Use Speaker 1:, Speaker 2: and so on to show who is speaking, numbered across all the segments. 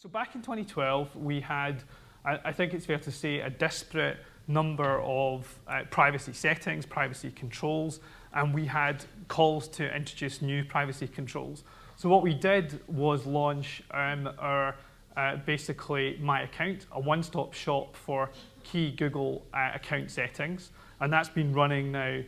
Speaker 1: So back in 2012, we had, I think it's fair to say, a disparate number of privacy settings, privacy controls, and we had calls to introduce new privacy controls. So what we did was launch our basically My Account, a one-stop shop for key Google account settings, and that's been running now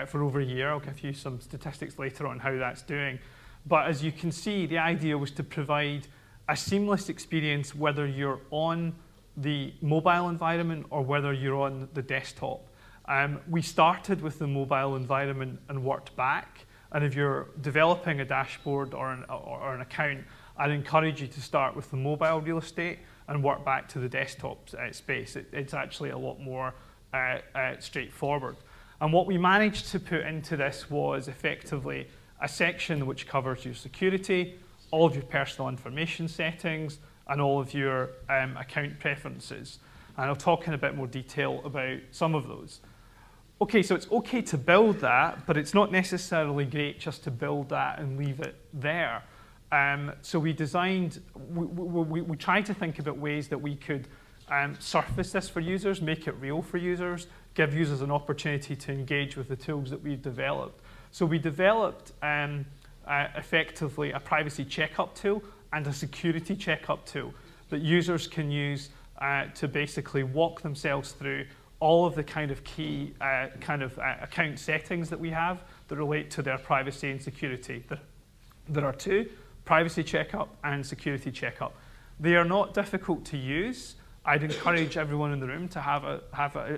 Speaker 1: for over a year. I'll give you some statistics later on how that's doing. But as you can see, the idea was to provide a seamless experience whether you're on the mobile environment or whether you're on the desktop. We started with the mobile environment and worked back. And if you're developing a dashboard or an account, I'd encourage you to start with the mobile real estate and work back to the desktop space. It's actually a lot more straightforward. And what we managed to put into this was effectively a section which covers your security, all of your personal information settings, and all of your account preferences. And I'll talk in a bit more detail about some of those. Okay, so it's okay to build that, but it's not necessarily great just to build that and leave it there. So we designed, we tried to think about ways that we could surface this for users, make it real for users, give users an opportunity to engage with the tools that we've developed. So we developed effectively a privacy checkup tool and a security checkup tool that users can use to basically walk themselves through all of the kind of key account settings that we have that relate to their privacy and security. There are two, privacy checkup and security checkup. They are not difficult to use. I'd encourage everyone in the room to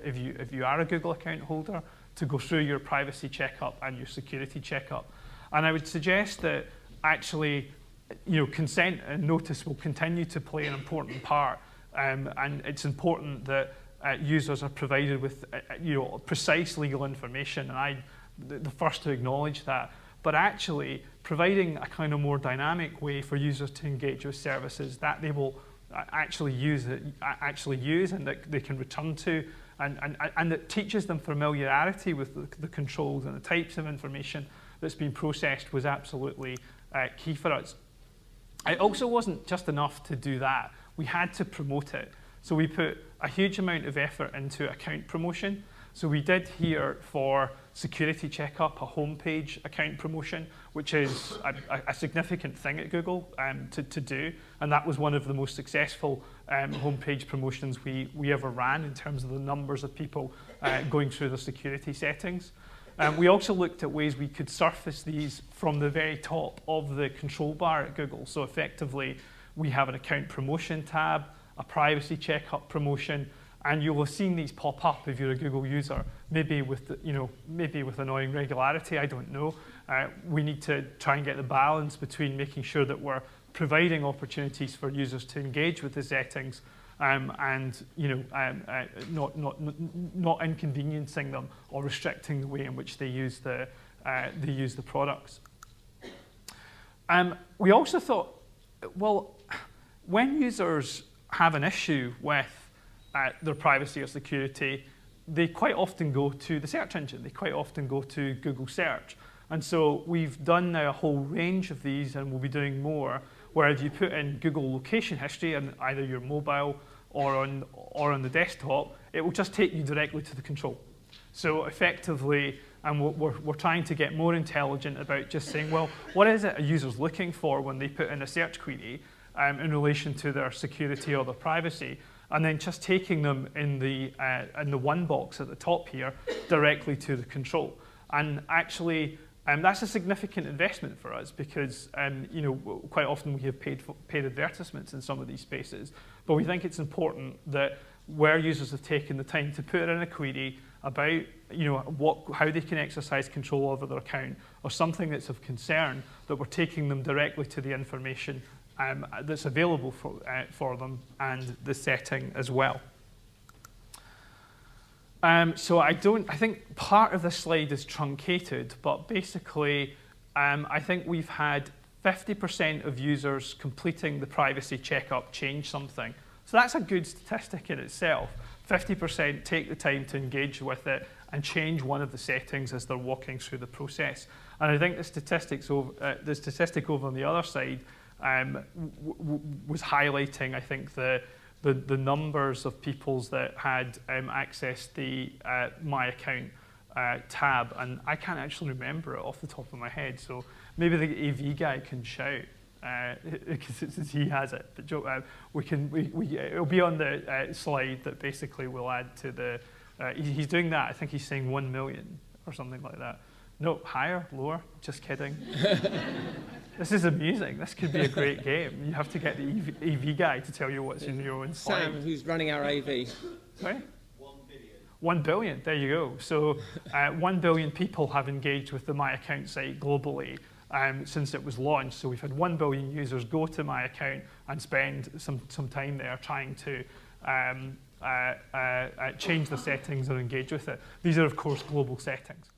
Speaker 1: if you are a Google account holder, to go through your privacy checkup and your security checkup. And I would suggest that actually, consent and notice will continue to play an important part. And it's important that users are provided with precise legal information. And I'm the first to acknowledge that. But actually, providing a kind of more dynamic way for users to engage with services that they will actually use and that they can return to, and that teaches them familiarity with the controls and the types of information that's been processed was absolutely key for us. It also wasn't just enough to do that. We had to promote it. So we put a huge amount of effort into account promotion. So we did here for security checkup, a homepage account promotion, which is a significant thing at Google to do. And that was one of the most successful homepage promotions we ever ran in terms of the numbers of people going through the security settings. We also looked at ways we could surface these from the very top of the control bar at Google. So effectively, we have an account promotion tab, a privacy checkup promotion, and you'll have seen these pop up if you're a Google user, maybe with annoying regularity, I don't know. We need to try and get the balance between making sure that we're providing opportunities for users to engage with the settings and not inconveniencing them or restricting the way in which they use the products. We also thought, well, when users have an issue with their privacy or security, they quite often go to the search engine. They quite often go to Google Search. And so we've done now a whole range of these, and we'll be doing more, where if you put in Google location history on either your mobile or on the desktop, it will just take you directly to the control. So effectively, and we're trying to get more intelligent about just saying, well, what is it a user's looking for when they put in a search query in relation to their security or their privacy, and then just taking them in the one box at the top here directly to the control. And actually, that's a significant investment for us because quite often we have paid advertisements in some of these spaces, but we think it's important that where users have taken the time to put in a query about how they can exercise control over their account or something that's of concern, that we're taking them directly to the information that's available for them and the setting as well. So I think part of this slide is truncated, but basically I think we've had 50% of users completing the privacy checkup change something. So that's a good statistic in itself. 50% take the time to engage with it and change one of the settings as they're walking through the process. And I think the statistic over on the other side was highlighting, I think, the numbers of peoples that had accessed the My Account tab, and I can't actually remember it off the top of my head, so maybe the AV guy can shout, because he has it. But it'll be on the slide that basically we'll add to the, he's doing that, I think he's saying 1 million or something like that. No, higher, lower, just kidding. This is amusing. This could be a great game. You have to get the AV guy to tell you what's in your own slide.
Speaker 2: Sam, who's running our AV.
Speaker 1: Sorry? 1 billion, there you go. So 1 billion people have engaged with the My Account site globally since it was launched. So we've had 1 billion users go to My Account and spend some time there trying to change the settings or engage with it. These are, of course, global settings.